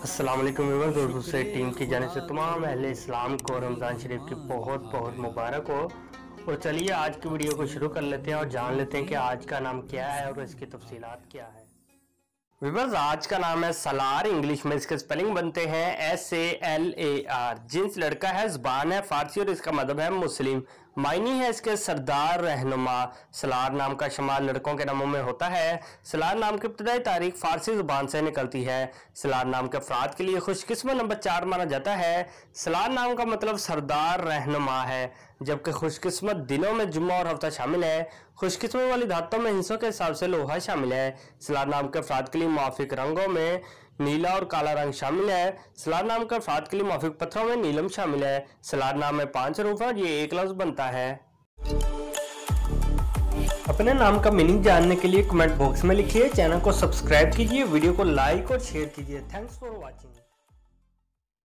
अस्सलाम वालेकुम व्यूअर्स, दोस्तों से टीम की जानिब से तमाम अहले इस्लाम को रमज़ान शरीफ की बहुत बहुत मुबारक हो। और चलिए आज की वीडियो को शुरू कर लेते हैं और जान लेते हैं कि आज का नाम क्या है और इसकी तफसीलात क्या है। व्यूअर्स, आज का नाम है सलार। इंग्लिश में इसके स्पेलिंग बनते हैं SALAR। जिन्स लड़का है, ज़बान है फारसी और इसका मज़हब है मुस्लिम। मायनी है इसके सरदार रहनुमा। सलार नाम का शुमार लड़कों के नामों में होता है। सलार नाम की इब्तदाई तारीख फारसी ज़ुबान से निकलती है। सलार नाम के अफराद के लिए खुशकिस्मत नंबर 4 माना जाता है। सलार नाम का मतलब सरदार रहनुमा है, जबकि खुशकिस्मत दिनों में जुम्मा और हफ्ता शामिल है। खुशकिस्मत वाली धातों में हिस्सों के हिसाब से लोहा शामिल है। सलार नाम के अफराद के लिए मुआफिक रंगों में नीला और काला रंग शामिल है। सलार नाम के अफराद के लिए मुआफिक पत्थरों में नीलम शामिल है। सलार नाम में 5 हरूफ है, ये एक लफ्ज बनता है। अपने नाम का मीनिंग जानने के लिए कमेंट बॉक्स में लिखिए। चैनल को सब्सक्राइब कीजिए, वीडियो को लाइक और शेयर कीजिए। Thanks for watching.